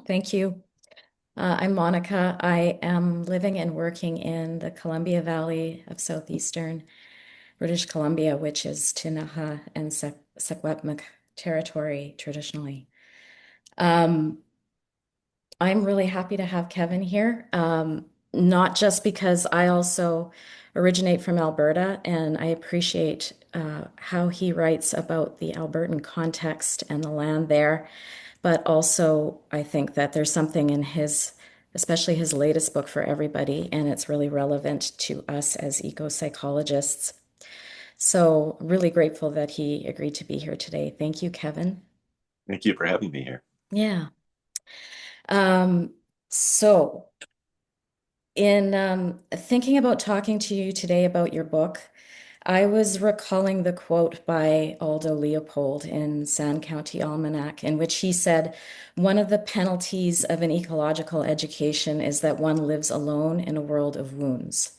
Thank you. I'm Monica. I am living and working in the Columbia Valley of southeastern British Columbia, which is Tinaha and Secwepemc territory traditionally. Um, I'm really happy to have Kevin here, not just because I also originate from Alberta and I appreciate how he writes about the Albertan context and the land there, but also I think that there's something in his, especially his latest book for everybody, and it's really relevant to us as eco-psychologists. So, really grateful that he agreed to be here today. Thank you, Kevin. Thank you for having me here. Yeah. Um, so in thinking about talking to you today about your book, I was recalling the quote by Aldo Leopold in Sand County Almanac, in which he said, "One of the penalties of an ecological education is that one lives alone in a world of wounds."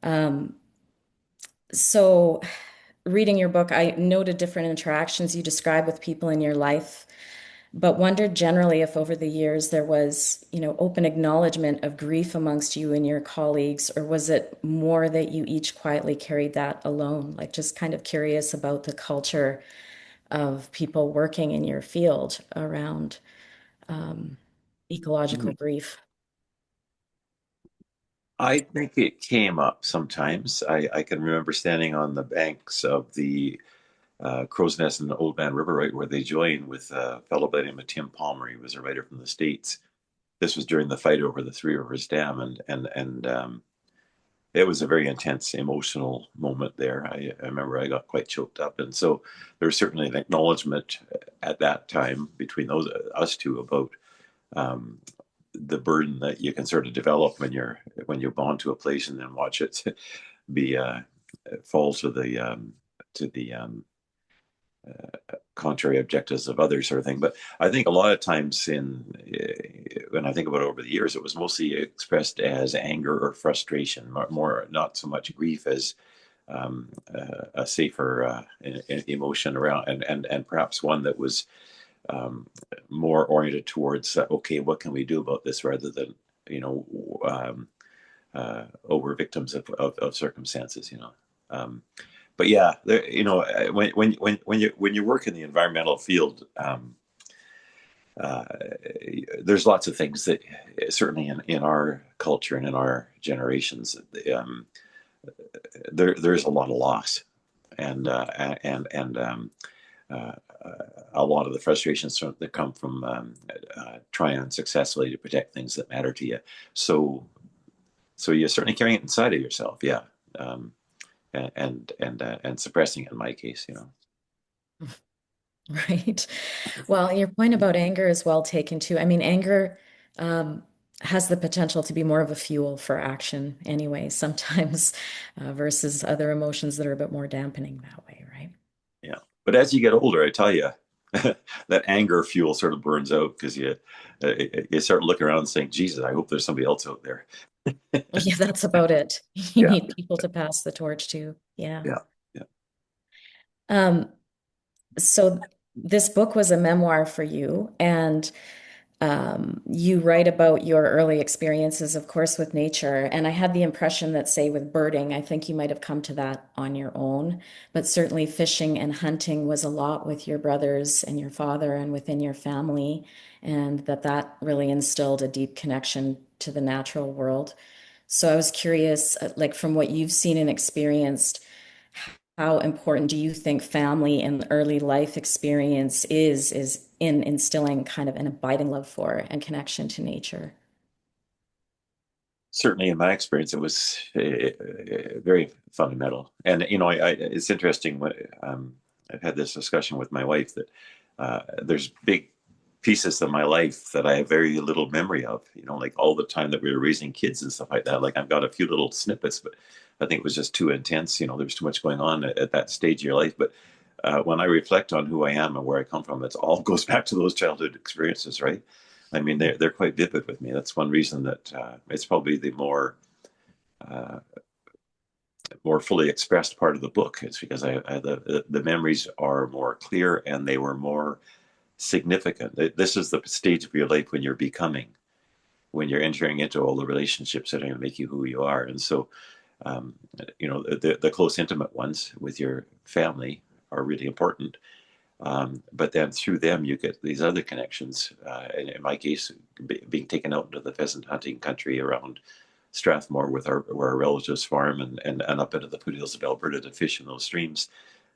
Um, so, reading your book, I noted different interactions you describe with people in your life, but wondered generally if over the years there was, open acknowledgement of grief amongst you and your colleagues, or was it more that you each quietly carried that alone? Like, just kind of curious about the culture of people working in your field around ecological Mhm. grief. I think it came up sometimes. I can remember standing on the banks of the Crow's Nest and the Old Man River, right where they join with a fellow by the name of Tim Palmer. He was a writer from the States. This was during the fight over the Three Rivers Dam, and it was a very intense emotional moment there. I remember I got quite choked up, and so there was certainly an acknowledgement at that time between those us two about um, the burden that you can sort of develop when you bond to a place and then watch it be fall to the contrary objectives of others, sort of thing. But I think a lot of times when I think about it over the years, it was mostly expressed as anger or frustration, more not so much grief as a safer emotion around, and perhaps one that was um, more oriented towards okay, what can we do about this, rather than you know um, oh, we're victims of circumstances, but yeah, there, when you work in the environmental field, uh, there's lots of things that certainly in our culture and in our generations, um, there's a lot of loss, and uh, a lot of the frustrations that come from trying unsuccessfully to protect things that matter to you. So, so you're certainly carrying it inside of yourself, yeah, um, and suppressing it in my case, Right. Well, your point about anger is well taken too. I mean, anger um, has the potential to be more of a fuel for action anyway, sometimes versus other emotions that are a bit more dampening that way, right? Yeah. But as you get older, I tell you, that anger fuel sort of burns out because you start looking around and saying, "Jesus, I hope there's somebody else out there." Yeah, that's about it. You Yeah, need people to pass the torch to. Yeah. yeah, yeah. Um, so this book was a memoir for you, and you write about your early experiences, of course, with nature. And I had the impression that, say, with birding, I think you might have come to that on your own, but certainly fishing and hunting was a lot with your brothers and your father and within your family, and that really instilled a deep connection to the natural world. So I was curious, like from what you've seen and experienced, how important do you think family and early life experience is in instilling kind of an abiding love for and connection to nature? Certainly, in my experience, it was very fundamental. And it's interesting when I've had this discussion with my wife that there's big pieces of my life that I have very little memory of. Like all the time that we were raising kids and stuff like that. Like I've got a few little snippets, but I think it was just too intense. There was too much going on at that stage of your life. But when I reflect on who I am and where I come from, it all goes back to those childhood experiences, right? I mean, they're quite vivid with me. That's one reason that it's probably the uh, more fully expressed part of the book. It's because the memories are more clear and they were more significant. This is the stage of your life when you're becoming, when you're entering into all the relationships that are going to make you who you are. And so, um, the close, intimate ones with your family are really important. But then through them, you get these other connections. In my case, being taken out into the pheasant hunting country around Strathmore with where our relatives farm, and up into the foothills of Alberta to fish in those streams.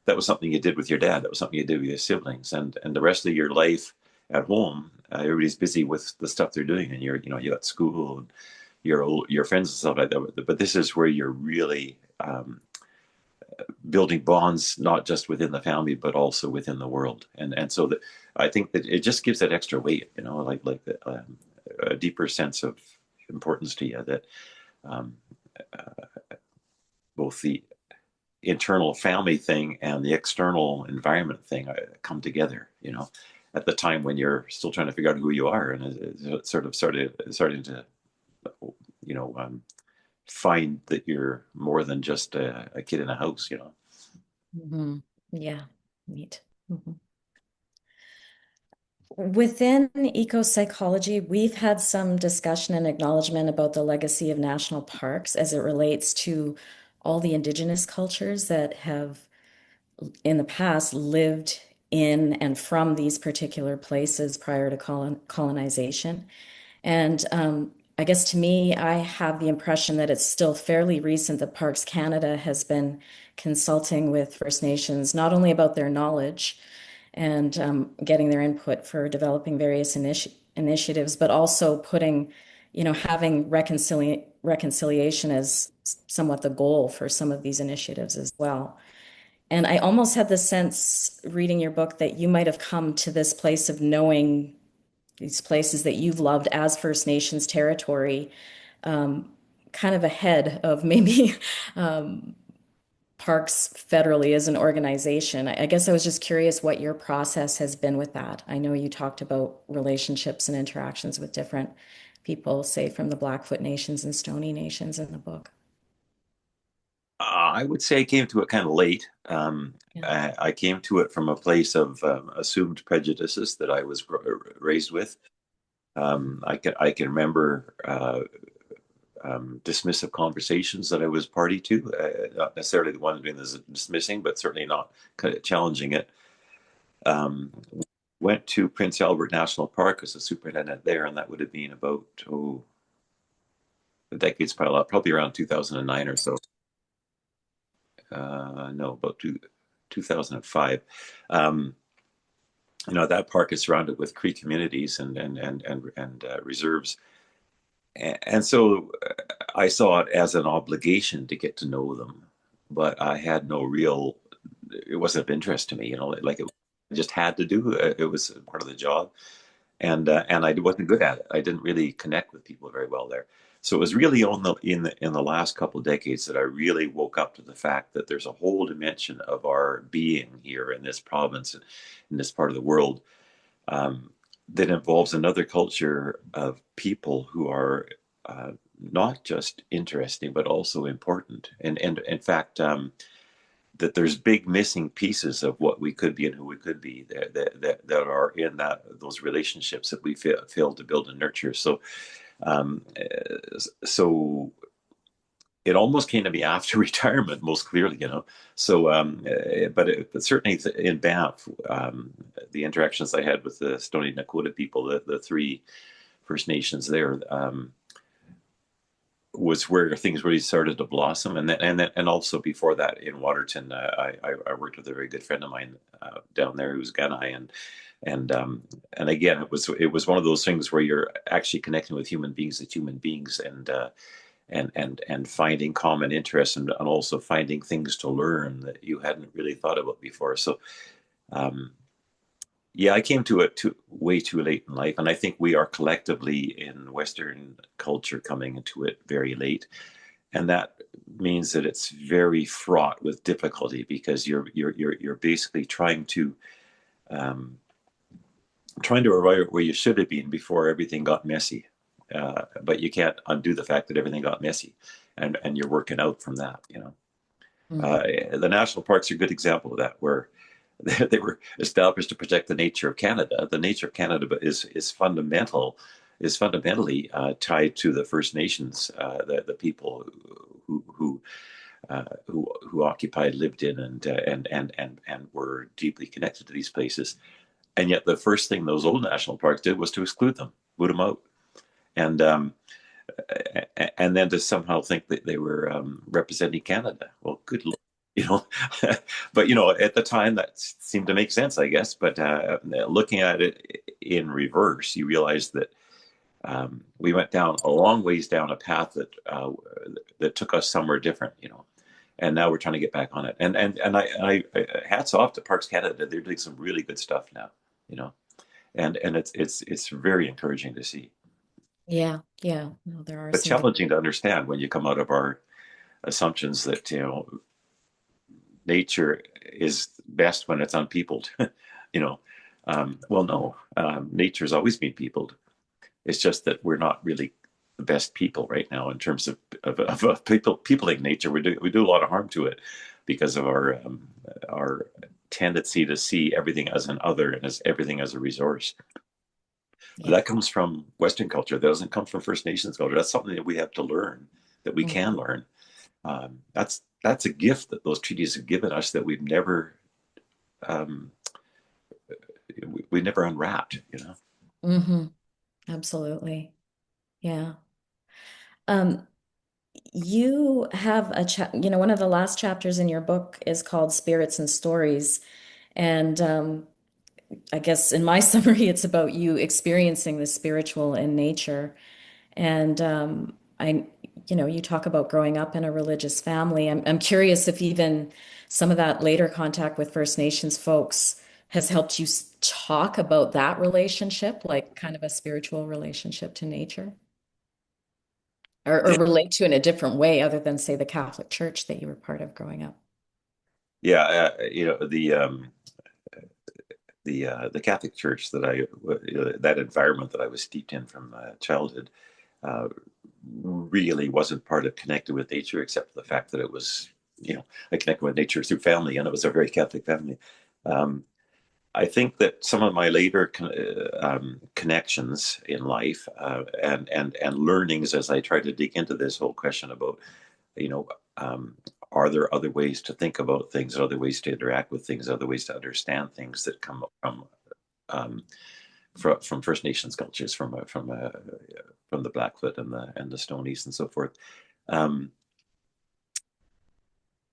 That was something you did with your dad. That was something you did with your siblings, and the rest of your life at home, everybody's busy with the stuff they're doing, and you got school and your friends and stuff like that. But this is where you're really building bonds, not just within the family, but also within the world. And so that I think that it just gives that extra weight, a deeper sense of importance to you, that um, both the internal family thing and the external environment thing come together, at the time when you're still trying to figure out who you are, and it's sort of starting to, find that you're more than just a kid in a house. Hmm. Yeah, neat. Mhm. Within ecopsychology, we've had some discussion and acknowledgement about the legacy of national parks as it relates to all the indigenous cultures that have in the past lived in and from these particular places prior to colonization. And I guess to me, I have the impression that it's still fairly recent that Parks Canada has been consulting with First Nations, not only about their knowledge and getting their input for developing various initiatives, but also having reconciliation as somewhat the goal for some of these initiatives as well. And I almost had the sense reading your book that you might have come to this place of knowing these places that you've loved as First Nations territory, kind of ahead of maybe parks federally as an organization. I guess I was just curious what your process has been with that. I know you talked about relationships and interactions with different people, say from the Blackfoot Nations and Stoney Nations in the book. I would say I came to it kind of late. Yeah. I came to it from a place of assumed prejudices that I was raised with. I can remember dismissive conversations that I was party to, not necessarily the one doing the dismissing, but certainly not kind of challenging it. Um, Went to Prince Albert National Park as a superintendent there, and that would have been about the decades pile up, probably around 2009 or so. No, about 2005. Um, that park is surrounded with Cree communities and reserves, and so I saw it as an obligation to get to know them, but I had no real. It wasn't of interest to me, like I just had to do. It was part of the job, and I wasn't good at it. I didn't really connect with people very well there. So it was really in the last couple of decades that I really woke up to the fact that there's a whole dimension of our being here in this province, in this part of the world, um, that involves another culture of people who are not just interesting but also important. And in fact, that there's big missing pieces of what we could be and who we could be that are in those relationships that we failed to build and nurture. Um, so it almost came to me after retirement, most clearly. So, but certainly in Banff, the interactions I had with the Stoney Nakoda people, the three First Nations there, was where things really started to blossom. And also before that in Waterton, I worked with a very good friend of mine down there who's Gunai, and again it was one of those things where you're actually connecting with human beings as human beings, and finding common interests, and also finding things to learn that you hadn't really thought about before. So um, yeah, I came to it way too late in life, and I think we are collectively in Western culture coming into it very late, and that means that it's very fraught with difficulty, because you're basically um, trying to arrive where you should have been before everything got messy. But you can't undo the fact that everything got messy, and you're working out from that. Mm. The national parks are a good example of that, where They were established to protect the nature of Canada. The nature of Canada is fundamentally tied to the First Nations, the people who who occupied, lived in, and were deeply connected to these places. And yet, the first thing those old national parks did was to exclude them, boot them out, and and then to somehow think that they were representing Canada. Well, good Lord, you know. But at the time that seemed to make sense, I guess. But looking at it in reverse, you realize that we went down a long ways down a path that took us somewhere different, and now we're trying to get back on it. And I hats off to Parks Canada. They're doing some really good stuff now, you know, and it's very encouraging to see, Yeah, yeah. No, there are but some. challenging to understand when you come out of our assumptions that nature is best when it's unpeopled. you know, well, no, nature's always been peopled. It's just that we're not really the best people right now in terms of peopling nature. We do a lot of harm to it because of our tendency to see everything as an other and as everything as a resource. But Yeah. that comes from Western culture. That doesn't come from First Nations culture. That's something that we have to learn, that we Mm. can learn. That's a gift that those treaties have given us that um, we never unwrapped. Mm-hmm. Absolutely. Yeah. Um, you have one of the last chapters in your book is called Spirits and Stories. And I guess in my summary, it's about you experiencing the spiritual in nature. And you talk about growing up in a religious family. I'm curious if even some of that later contact with First Nations folks has helped you talk about that relationship, like kind of a spiritual relationship to nature, or Yeah, relate to in a different way other than, say, the Catholic Church that you were part of growing up. yeah. The Catholic Church that environment that I was steeped in from childhood uh, really wasn't part of connected with nature, except for the fact that it was, I connected with nature through family, and it was a very Catholic family. Um, I think that some of my later connections in life and learnings as I try to dig into this whole question about, you know, um, are there other ways to think about things, other ways to interact with things, other ways to understand things that come um, from First Nations cultures, from the Blackfoot and the Stonies and so forth. Um,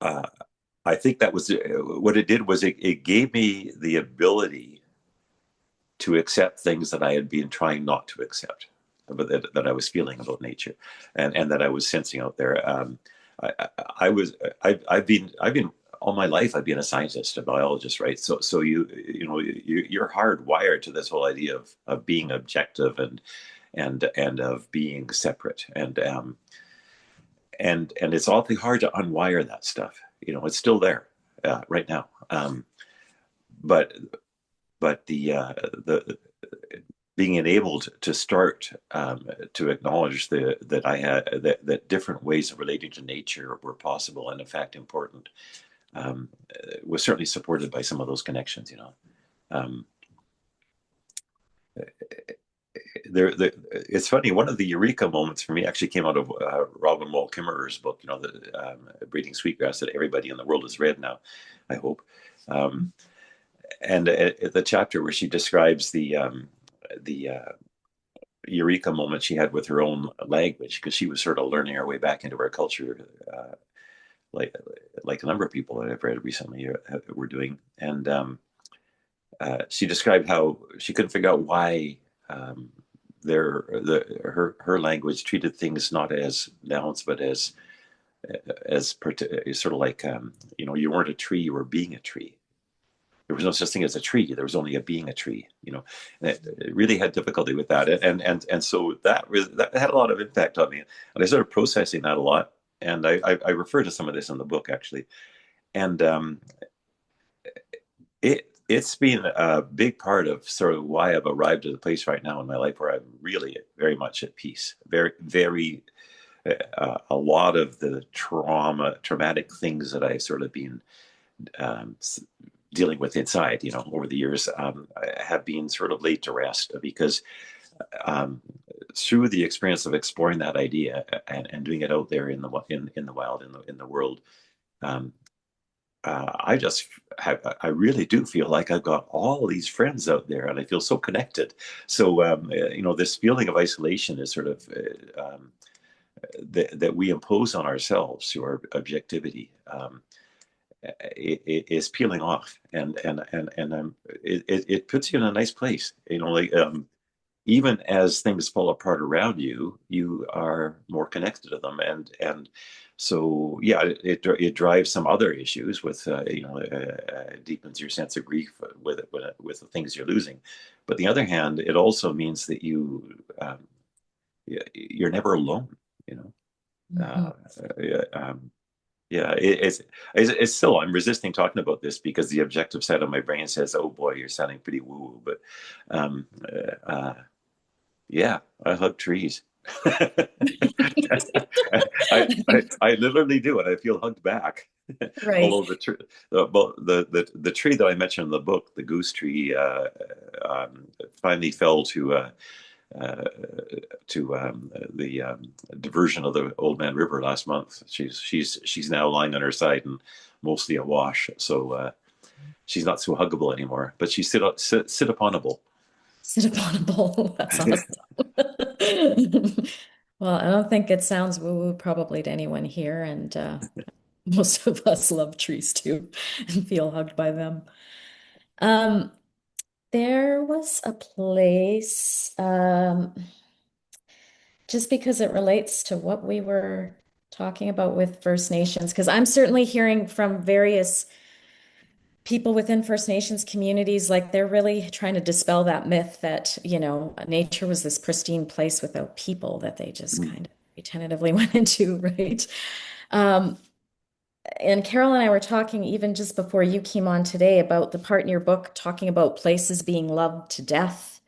uh, I think that was what it did was it gave me the ability to accept things that I had been trying not to accept, but that I was feeling about nature, and that I was sensing out there. I, I was I've been all my life I've been a scientist, a biologist, right? So you're hardwired to this whole idea of being objective and of being separate, and it's awfully hard to unwire that stuff. It's still there right now, but the being enabled to start to acknowledge that different ways of relating to nature were possible and in fact important um, was certainly supported by some of those connections. Um, it's funny. One of the eureka moments for me actually came out of Robin Wall Kimmerer's book. The Breeding Sweetgrass that everybody in the world has read now, I hope. And the chapter where she describes the eureka moment she had with her own language because she was sort of learning her way back into her culture, like like a number of people that I've read recently were doing. And she described how she couldn't figure out why her language treated things not as nouns but as sort of like you weren't a tree, you were being a tree. There was no such thing as a tree. There was only a being a tree. And it really had difficulty with that, and so that had a lot of impact on me. And I started processing that a lot. And I refer to some of this in the book actually, and it's been a big part of sort of why I've arrived at a place right now in my life where I'm really very much at peace. Very, very, a lot of the traumatic things that I've sort of been um, dealing with inside, over the years, have been sort of laid to rest because um, through the experience of exploring that idea and doing it out there in the wild in the world, um, I just I really do feel like I've got all these friends out there, and I feel so connected. So this feeling of isolation is sort of that we impose on ourselves through our objectivity. It is peeling off, and it puts you in a nice place. Like even as things fall apart around you, you are more connected to them, and so yeah, it drives some other issues with deepens your sense of grief with the things you're losing. But on the other hand, it also means that you're never alone. You know. Mhm. Yeah, yeah, it's still, I'm resisting talking about this because the objective side of my brain says, "Oh boy, you're sounding pretty woo-woo." But um, yeah, I hug trees. I literally do, and I feel hugged back. Right. Although the tree that I mentioned in the book, the goose tree, finally fell uh, to the diversion of the Old Man River last month. She's now lying on her side and mostly awash, so she's not so huggable anymore. But she's sit uponable. Sit upon a bowl. That's awesome. Well, I don't think it sounds woo-woo probably to anyone here, and most of us love trees too and feel hugged by them. Um, there was a place, just because it relates to what we were talking about with First Nations, because I'm certainly hearing from various people within First Nations communities, like they're really trying to dispel that myth that, nature was this pristine place without people that they just Mm. kind of tentatively went into, right? Um, and Carol and I were talking even just before you came on today about the part in your book talking about places being loved to death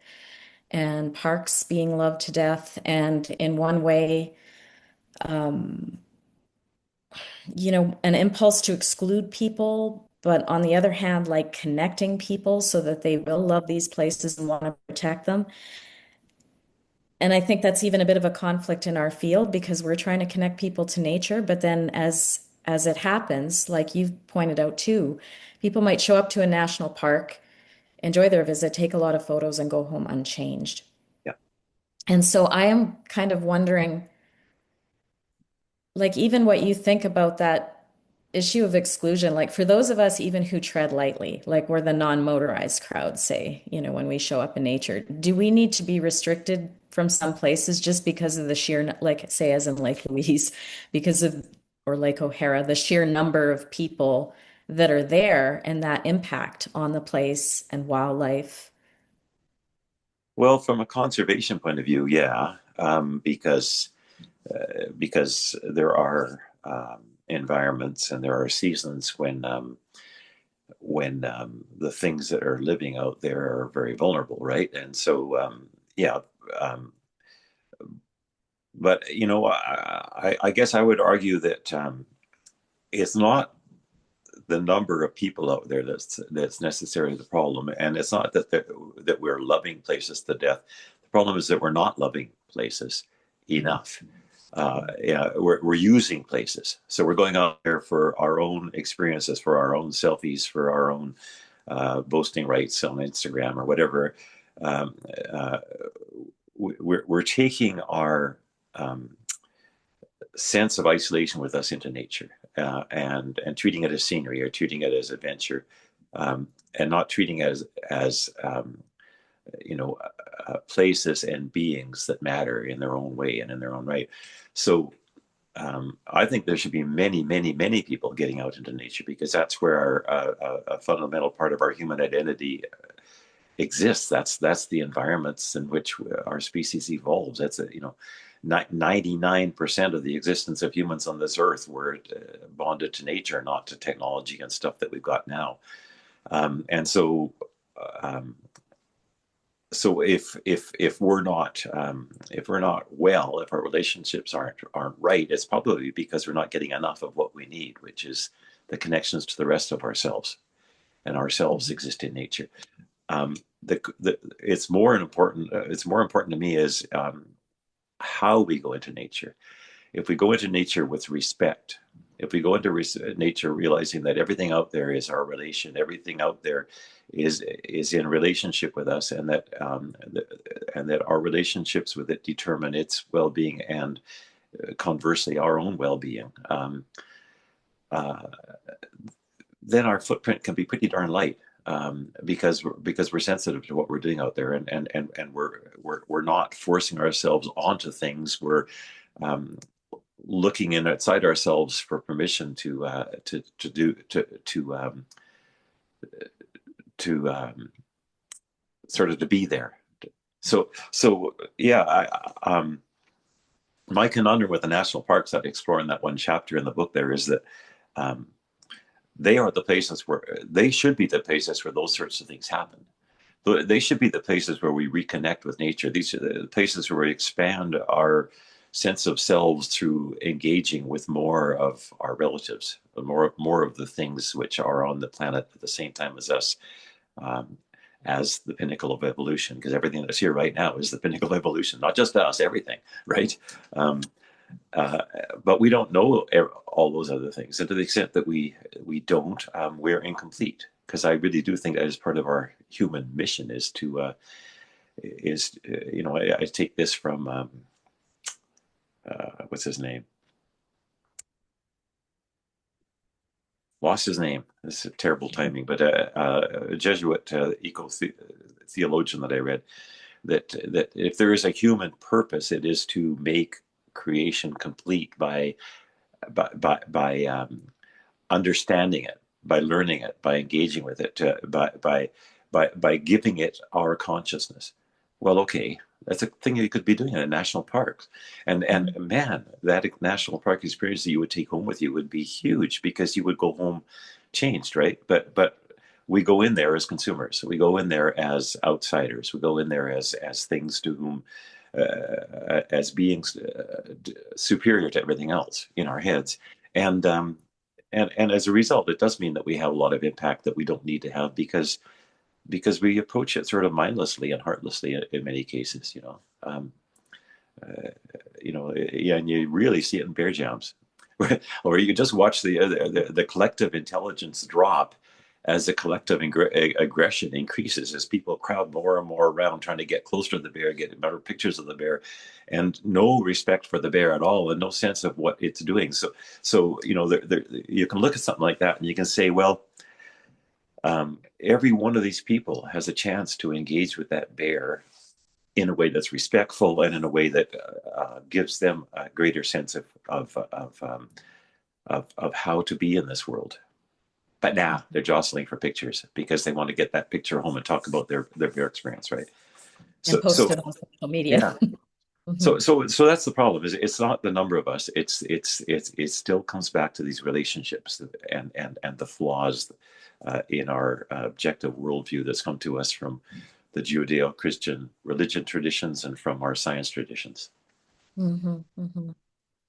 and parks being loved to death. And in one way, um, an impulse to exclude people, but on the other hand, like connecting people so that they will love these places and want to protect them. And I think that's even a bit of a conflict in our field because we're trying to connect people to nature, but then as it happens, like you've pointed out too, people might show up to a national park, enjoy their visit, take a lot of photos, and go home unchanged. Yeah. And so I am kind of wondering, like even what you think about that issue of exclusion, like for those of us even who tread lightly, like we're the non-motorized crowd, say, when we show up in nature, do we need to be restricted from some places just because of the sheer, like say as in Lake Louise, because of, or Lake O'Hara, the sheer number of people that are there and that impact on the place and wildlife? Well, from a conservation point of view, yeah, because there are environments and there are seasons when the things that are living out there are very vulnerable, right? And so yeah, um, but I guess I would argue that it's not the number of people out there that's necessarily the problem, and it's not that we're loving places to death. The problem is that we're not loving places enough. Yeah, we're using places, so we're going out there for our own experiences, for our own selfies, for our own boasting rights on Instagram or whatever. Um, uh, we're taking our um, sense of isolation with us into nature, and treating it as scenery or treating it as adventure, and not treating it as you know places and beings that matter in their own way and in their own right. So I think there should be many, many, many people getting out into nature because that's where a fundamental part of our human identity exists. That's the environments in which our species evolves. That's 99% of the existence of humans on this earth were bonded to nature, not to technology and stuff that we've got now. And um, so if we're not well, if our relationships aren't right, it's probably because we're not getting enough of what we need, which is the connections to the rest of ourselves. and ourselves exist in nature. It's more important. It's more important to me is how we go into nature. If we go into nature with respect, if we go into nature realizing that everything out there is our relation, everything out there is in relationship with us, and that our relationships with it determine its well-being and conversely our own well-being, uh, then our footprint can be pretty darn light. Because we're sensitive to what we're doing out there, and we're not forcing ourselves onto things. We're looking in outside ourselves for permission to sort of to be there. So yeah, my conundrum with the national parks that I explore in that one chapter in the book there is that um, they are the places where they should be the places where those sorts of things happen. They should be the places where we reconnect with nature. These are the places where we expand our sense of selves through engaging with more of our relatives, more of the things which are on the planet at the same time as us, um, as the pinnacle of evolution. Because everything that's here right now is the pinnacle of evolution, not just us, everything, right? Um, uh, but we don't know all those other things, and to the extent that we don't, we're incomplete. Because I really do think that is part of our human mission is to I take this from what's his name? Lost his name. This is terrible timing, but a Jesuit eco theologian that I read that if there is a human purpose, it is to make creation complete by understanding it, by learning it, by engaging with it, by giving it our consciousness. Well, okay, that's a thing you could be doing in a national park, and man, that national park experience that you would take home with you would be huge because you would go home changed, right? But we go in there as consumers. We go in there as outsiders. We go in there as things to whom, as beings superior to everything else in our heads, and and as a result, it does mean that we have a lot of impact that we don't need to have because we approach it sort of mindlessly and heartlessly in many cases, yeah, and you really see it in bear jams, or you just watch the collective intelligence drop as the collective aggression increases as people crowd more and more around trying to get closer to the bear, get better pictures of the bear, and no respect for the bear at all, and no sense of what it's doing. So you can look at something like that and you can say, well, every one of these people has a chance to engage with that bear in a way that's respectful and in a way that gives them a greater sense of how to be in this world. But now they're jostling for pictures because they want to get that picture home and talk about their bear experience, right? And So post it on social media. yeah. Mhm. So that's the problem. Is it's not the number of us. It still comes back to these relationships and the flaws in our objective worldview that's come to us from the Judeo-Christian religion traditions and from our science traditions. Mhm. Mhm.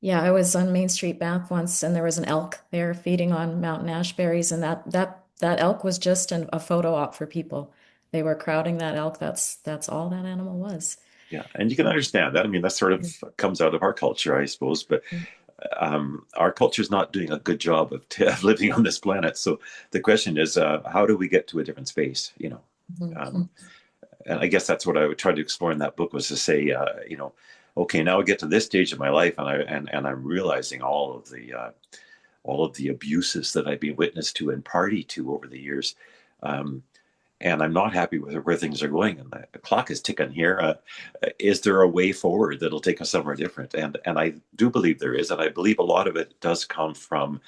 Yeah, I was on Main Street, Bath once, and there was an elk there feeding on mountain ash berries, and that elk was just a photo op for people. They were crowding that elk. That's all that animal was. Yeah, and you can understand that. I mean, that sort of comes out of our culture, I suppose. But our culture is not doing a good job of living on this planet. So the question is, how do we get to a different space? Um, Mhm. and I guess that's what I would try to explore in that book was to say, okay, now I get to this stage of my life, and I'm realizing all of the abuses that I've been witness to and party to over the years. Um, and I'm not happy with where things are going. And the clock is ticking here. Is there a way forward that'll take us somewhere different? And I do believe there is, and I believe a lot of it does come from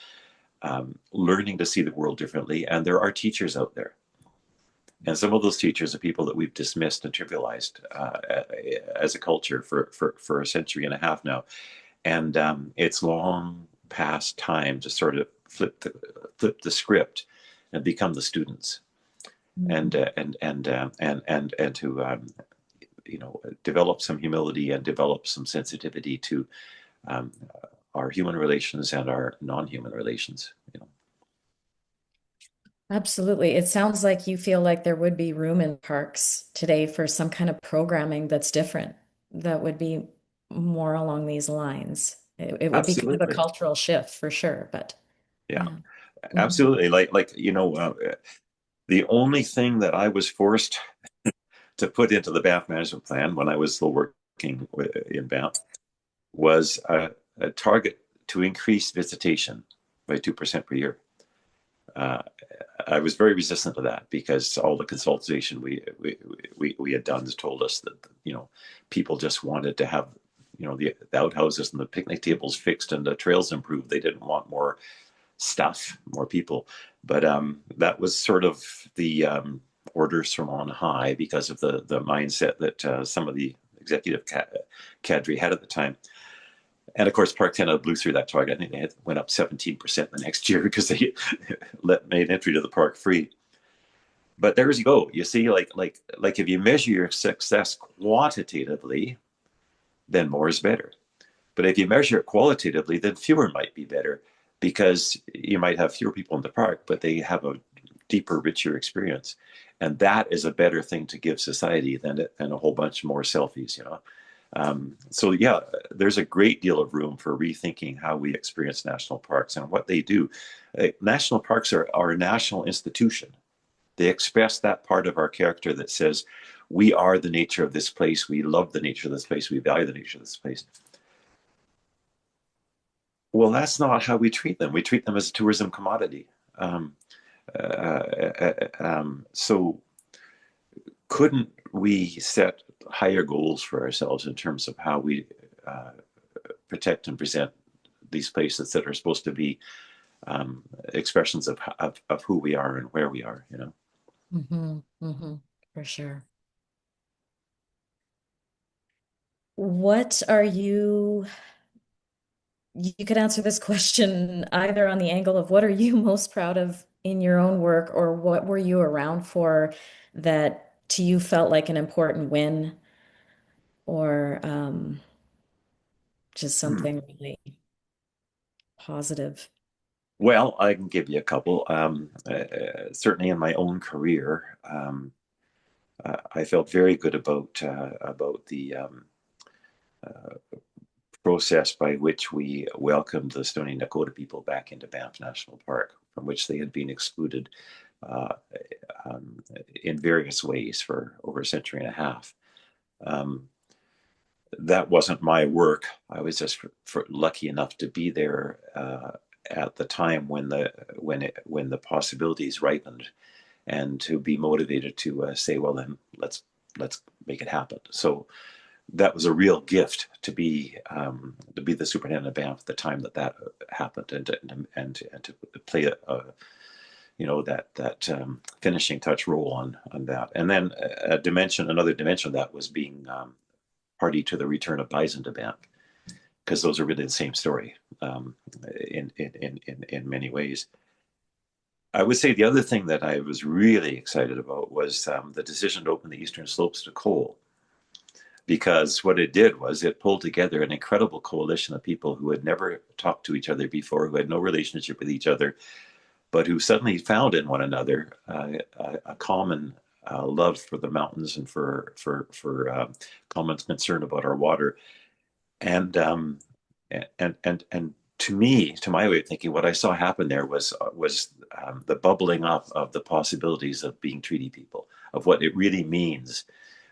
learning to see the world differently. And there are teachers out there, and some of those teachers are people that we've dismissed and trivialized as a culture for a century and a half now. And it's long past time to sort of flip the script and become the students and Mhm. to develop some humility and develop some sensitivity to um, our human relations and our non-human relations. Absolutely. It sounds like you feel like there would be room in parks today for some kind of programming that's different, that would be more along these lines. It would be kind of a Absolutely. cultural shift for sure, but Yeah, yeah. Hmm. absolutely. The only thing that I was forced to put into the Banff management plan when I was still working in Banff was a target to increase visitation by 2% per year. Uh, I was very resistant to that because all the consultation we had done has told us that people just wanted to have the outhouses and the picnic tables fixed and the trails improved. They didn't want more stuff, more people. But that was sort of the orders from on high because of the mindset that some of the executive cadre had at the time. And of course, Park Canada blew through that target. I think they went up 17% the next year because they made entry to the park free. But there you go. You see, like if you measure your success quantitatively, then more is better. But if you measure it qualitatively, then fewer might be better because you might have fewer people in the park, but they have a deeper, richer experience. And that is a better thing to give society than a whole bunch more selfies. So yeah, there's a great deal of room for rethinking how we experience national parks and what they do. National parks are a national institution. They express that part of our character that says we are the nature of this place, we love the nature of this place, we value the nature of this place. Well, that's not how we treat them. We treat them as a tourism commodity. Um, so couldn't we set higher goals for ourselves in terms of how we uh, protect and present these places that are supposed to be expressions of who we are and where we are? Hmm. Hmm. For sure. What are you could answer this question either on the angle of what are you most proud of in your own work, or what were you around for that to you felt like an important win, or just Hmm. something really positive. Well, I can give you a couple. Certainly in my own career, I felt very good about the uh, process by which we welcomed the Stoney Nakoda people back into Banff National Park, from which they had been excluded uh, in various ways for over a century and a half. Um, that wasn't my work. I was just lucky enough to be there at the time when the possibilities ripened, and to be motivated to say, well, then let's make it happen. So that was a real gift to be the superintendent of Banff at the time that happened, and to play that finishing touch role on that. And then another dimension of that was being party to the return of bison to Banff, because those are really the same story in many ways. I would say the other thing that I was really excited about was the decision to open the eastern slopes to coal, because what it did was it pulled together an incredible coalition of people who had never talked to each other before, who had no relationship with each other, but who suddenly found in one another a common love for the mountains and for common concern about our water. And and to me, to my way of thinking, what I saw happen there was the bubbling up of the possibilities of being treaty people, of what it really means.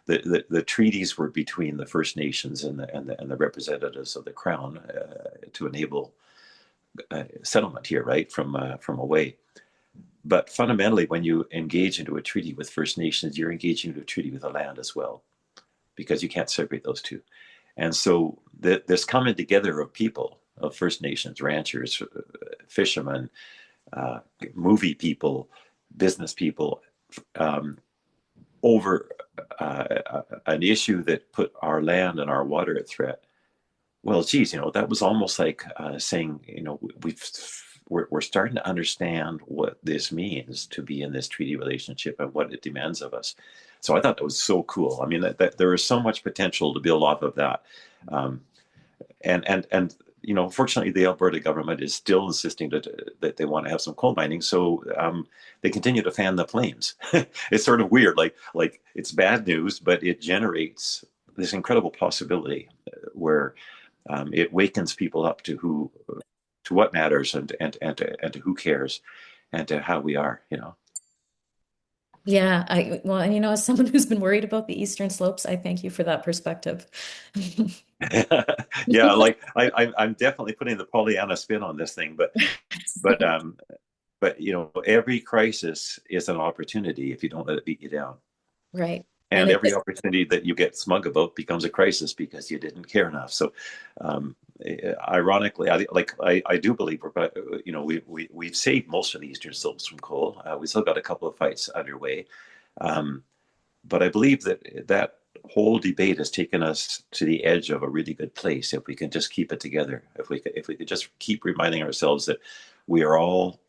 The treaties were between the First Nations and the representatives of the Crown to enable settlement here, right from away. But fundamentally, when you engage into a treaty with First Nations, you're engaging into a treaty with the land as well, because you can't separate those two. And so this coming together of people, of First Nations, ranchers, fishermen, uh, movie people, business people, um, over an issue that put our land and our water at threat. Well, geez, that was almost like saying, we're starting to understand what this means to be in this treaty relationship and what it demands of us. So I thought that was so cool. I mean, that there is so much potential to build off of that. Um, and fortunately, the Alberta government is still insisting that they want to have some coal mining, so they continue to fan the flames. It's sort of weird, like it's bad news, but it generates this incredible possibility where it wakens people up to what matters and to who cares and to how we are. Yeah, well, and as someone who's been worried about the eastern slopes, I thank you for that perspective. Yeah, like I'm definitely putting the Pollyanna spin on this thing, but every crisis is an opportunity if you don't let it beat you down. Right. And And it every opportunity that you get smug about becomes a crisis because you didn't care enough. So, um, ironically, I do believe we've saved most of the eastern slopes from coal. We still got a couple of fights underway, um, but I believe that whole debate has taken us to the edge of a really good place if we can just keep it together. If we could just keep reminding ourselves that we are all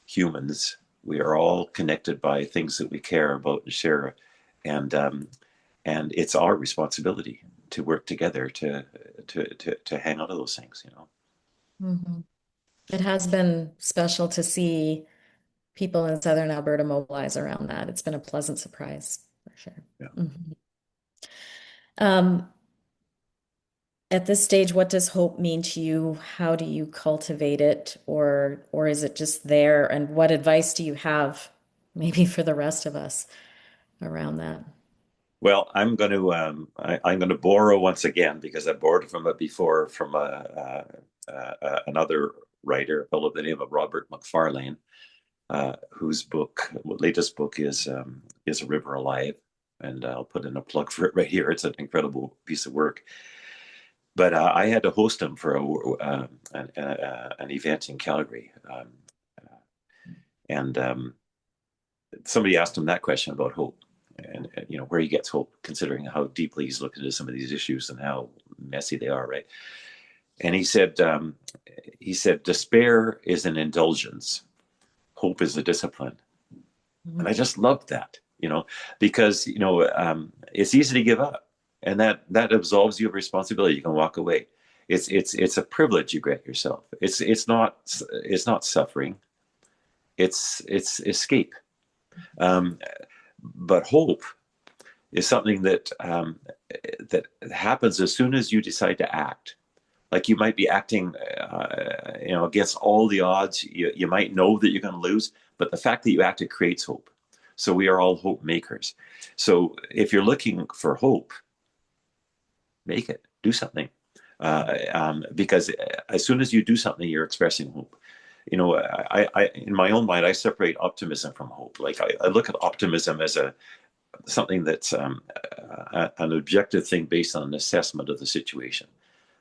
humans. We are all connected by things that we care about and share, and and it's our responsibility to work together to hang on to those things. Mhm. It has been special to see people in Southern Alberta mobilize around that. It's been a pleasant surprise for sure. Yeah. Mhm. Um, at this stage, what does hope mean to you? How do you cultivate it, or is it just there? And what advice do you have, maybe for the rest of us around that? Well, I'm going to borrow once again because I borrowed from it before from another writer, a fellow by the name of Robert McFarlane, whose latest book is A River Alive, and I'll put in a plug for it right here. It's an incredible piece of work. But I had to host him for an event in Calgary, and somebody asked him that question about hope, and where he gets hope, considering how deeply he's looked into some of these issues and how messy they are, right? And he said, despair is an indulgence, hope is a discipline. And I Mhm. just loved that, because it's easy to give up, and that absolves you of responsibility. You can walk away. It's a privilege you grant yourself. It's not suffering. It's escape. Um, but hope is something that happens as soon as you decide to act. Like you might be acting, against all the odds. You might know that you're going to lose, but the fact that you acted creates hope. So we are all hope makers. So if you're looking for hope, make it. Do something, because as soon as you do something, you're expressing hope. In my own mind, I separate optimism from hope. Like I look at optimism as something that's an objective thing based on an assessment of the situation.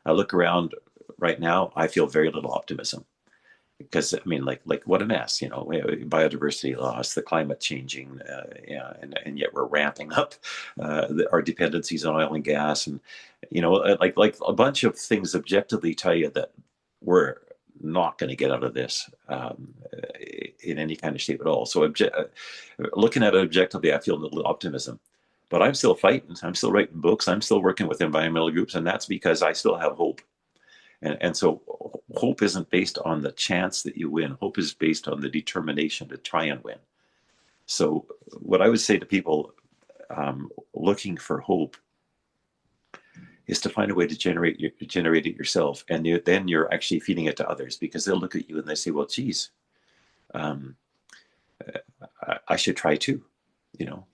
I look around right now, I feel very little optimism because I mean, like what a mess, biodiversity loss, the climate changing, yeah, and yet we're ramping up our dependencies on oil and gas, and like a bunch of things objectively tell you that we're not going to get out of this in any kind of shape at all. So looking at it objectively, I feel a little optimism. But I'm still fighting. I'm still writing books. I'm still working with environmental groups, and that's because I still have hope. And so hope isn't based on the chance that you win. Hope is based on the determination to try and win. So what I would say to people looking for hope is to find a way to generate it yourself, and then you're actually feeding it to others because they'll look at you and they say, "Well, geez, um, I should try too," you know,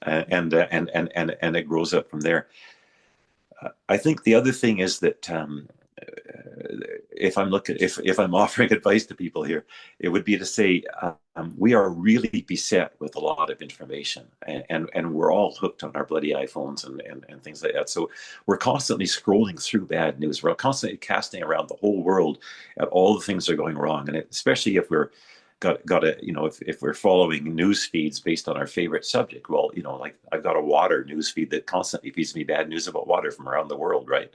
and it grows up from there. I think the other thing is that if I'm offering advice to people here, it would be to say we are really beset with a lot of information, and we're all hooked on our bloody iPhones and things like that. So we're constantly scrolling through bad news. We're constantly casting around the whole world at all the things that are going wrong, and especially if we're got a if we're following news feeds based on our favorite subject. Well, like I've got a water news feed that constantly feeds me bad news about water from around the world, right?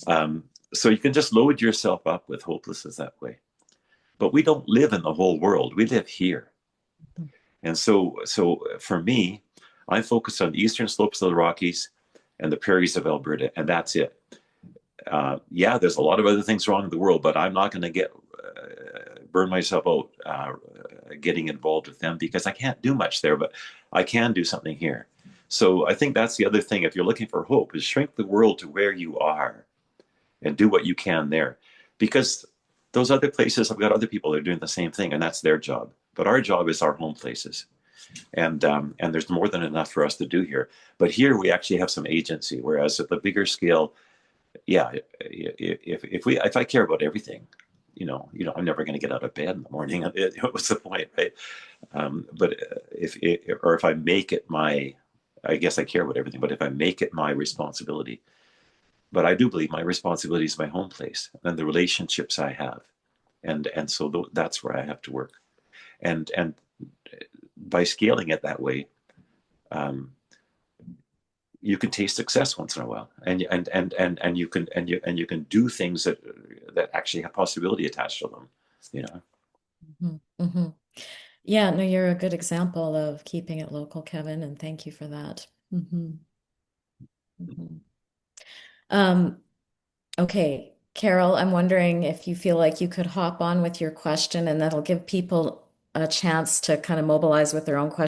Um, so you can just load yourself up with hopelessness that way. But we don't live in the whole world. We live here. And so for me, I'm focused on the eastern slopes of the Rockies and the prairies of Alberta, and that's it. Yeah, there's a lot of other things wrong in the world, but I'm not going to get burn myself out getting involved with them because I can't do much there, but I can do something here. So I think that's the other thing. If you're looking for hope, is shrink the world to where you are and do what you can there, because those other places have got other people that are doing the same thing, and that's their job. But our job is our home places, and there's more than enough for us to do here. But here we actually have some agency, whereas at the bigger scale, yeah, if I care about everything, I'm never going to get out of bed in the morning. What's the point, right? But if I make it my, I guess I care about everything. But if I make it my responsibility, but I do believe my responsibility is my home place and the relationships I have, and so that's where I have to work. And by scaling it that way, um, you can taste success once in a while, and you can do things that actually have possibility attached to them. You know. Mhm, mhm. Yeah, no, you're a good example of keeping it local, Kevin, and thank you for that. Hmm. Hmm. Um, okay, Carol, I'm wondering if you feel like you could hop on with your question and that'll give people a chance to kind of mobilize with their own questions.